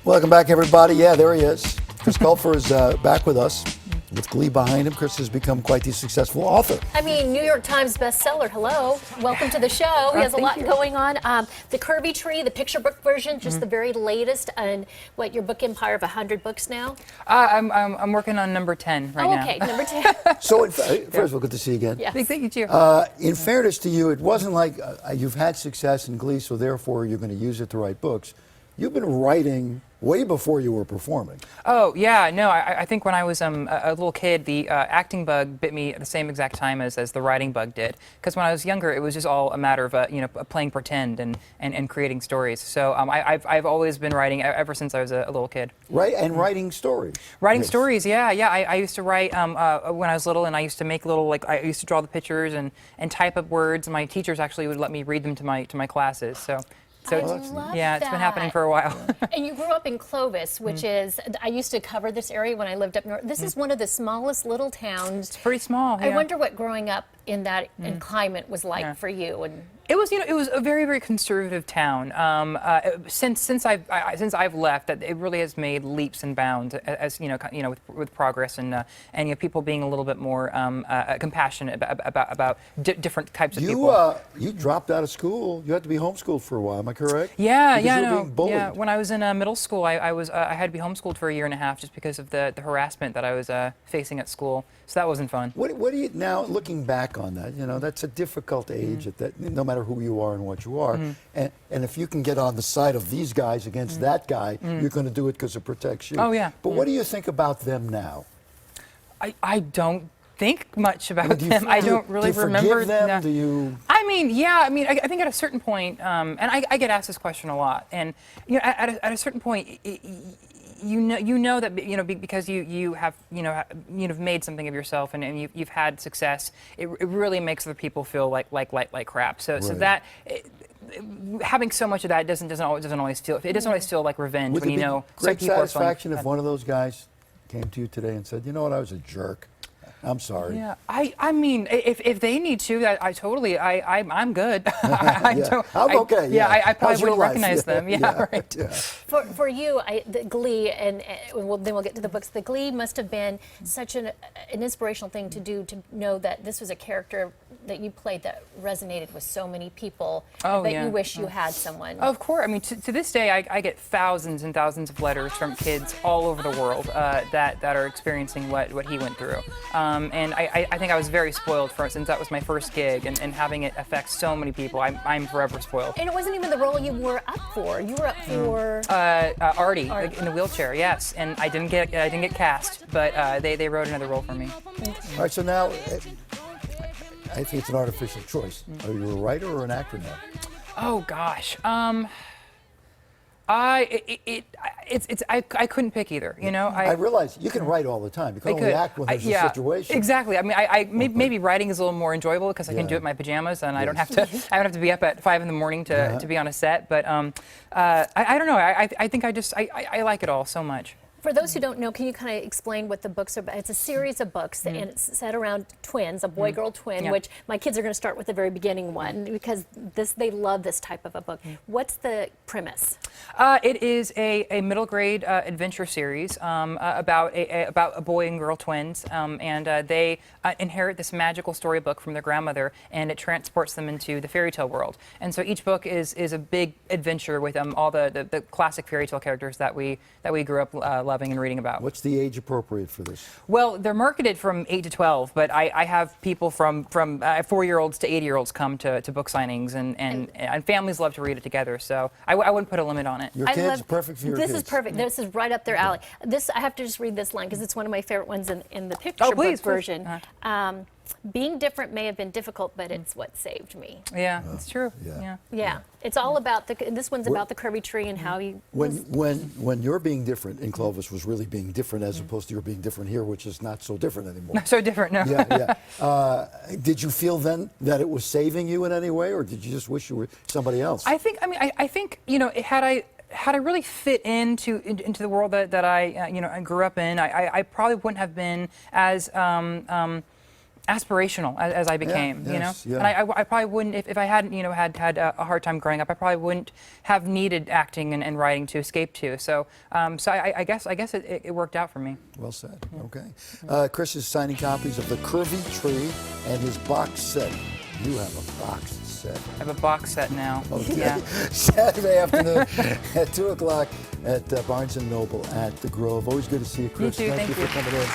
Welcome back, everybody. Yeah, there he is. Chris Colfer is back with us. With Glee behind him, Chris has become quite the successful author. I mean, New York Times bestseller. Hello. Welcome to the show. He has a lot going on. The Curvy Tree, the picture book version, just the very latest. And what, your book empire of 100 books now? I'm working on number 10 right now. Okay, number 10. So, first of all, good to see you again. Yes. Big thank you, too. In fairness to you, it wasn't like you've had success in Glee, so therefore you're going to use it to write books. You've been writing way before you were performing. Oh, yeah, no, I think when I was a little kid, the acting bug bit me at the same exact time as the writing bug did. Because when I was younger, it was just all a matter of, playing pretend and creating stories. So I've always been writing ever since I was a little kid. Right, and writing stories. Writing stories, yeah. I used to write when I was little, and I used to make little, I used to draw the pictures and type up words. My teachers actually would let me read them to my classes, so. I love yeah, it's been happening for a while. And you grew up in Clovis, which is, I used to cover this area when I lived up north. This is one of the smallest little towns. It's pretty small, yeah. I wonder what growing up in that climate was like for you. And it was, it was a very, very conservative town. Since I've left, that it really has made leaps and bounds, as with progress and people being a little bit more compassionate about different types of people. You dropped out of school. You had to be homeschooled for a while. Am I correct? Yeah, because you were being bullied. yeah. When I was in middle school, I had to be homeschooled for a year and a half just because of the harassment that I was facing at school. So that wasn't fun. What do you now, looking back on that? That's a difficult age at that, no matter who you are and what you are. And if you can get on the side of these guys against that guy, you're going to do it because it protects you. Oh yeah. But what do you think about them now? I don't think much about Do you, them. I don't really do you remember forgive them. them. Do you? I mean, yeah. I think at a certain point, and I get asked this question a lot. And at a certain point, you know that because you have made something of yourself and you've had success. It really makes other people feel like crap. So that. Having so much of that doesn't always feel like revenge when you know great some people satisfaction if one of those guys came to you today and said, you know what, I was a jerk. I'm sorry. Yeah, I mean, if they need to, I'm good. I'm okay. Yeah, I probably wouldn't life? recognize them. Yeah, right. Yeah. For you, the Glee, and then we'll get to the books. The Glee must have been such an inspirational thing to do, to know that this was a character that you played that resonated with so many people. Oh, that yeah. you wish you had someone. Of course. I mean, to this day, I get thousands and thousands of letters from kids all over the world that are experiencing what he went through. And I think I was very spoiled since that was my first gig, and having it affect so many people. I'm forever spoiled. And it wasn't even the role you were up for. You were up for Artie in the wheelchair, yes. And I didn't get cast, but they wrote another role for me. All right, so now I think it's an artificial choice. Are you a writer or an actor now? Oh gosh. I couldn't pick either. I realize you can write all the time. You can only act when there's a situation. Exactly. I mean, maybe writing is a little more enjoyable because I can do it in my pajamas and I don't have to be up at 5 in the morning to be on a set. But I don't know. I think I like it all so much. For those who don't know, can you kind of explain what the books are about? It's a series of books, and it's set around twins, a boy-girl twin, which my kids are going to start with the very beginning one, because they love this type of a book. What's the premise? It is a middle grade adventure series about a boy and girl twins, and they inherit this magical storybook from their grandmother, and it transports them into the fairy tale world. And so each book is a big adventure with all the classic fairy tale characters that we grew up loving and reading about. What's the age appropriate for this? Well, they're marketed from 8 to 12, but I have people from 4-year-olds to 80-year-olds come to book signings, and families love to read it together. So I wouldn't put a limit on it. Your kids, perfect for your kids. This is perfect. This is right up their alley. I have to just read this line because it's one of my favorite ones in the picture book version. Being different may have been difficult, but it's what saved me. Yeah, it's true. Yeah. It's all about this one's about the Curvy Tree and how you. When you're being different in Clovis was really being different as opposed to you're being different here, which is not so different anymore. Not so different, no. Yeah. Did you feel then that it was saving you in any way, or did you just wish you were somebody else? I think had I really fit into the world that I grew up in, I probably wouldn't have been as aspirational as I became, you know? yes, yeah. And I probably wouldn't, if I hadn't, had a hard time growing up, I probably wouldn't have needed acting and writing to escape to. So, I guess it worked out for me. Well said. Okay. Chris is signing copies of The Curvy Tree and his box set. You have a box set. I have a box set now. Okay. Yeah. Saturday afternoon at 2 o'clock at Barnes & Noble at the Grove. Always good to see you, Chris. You too, thank you you. for coming in.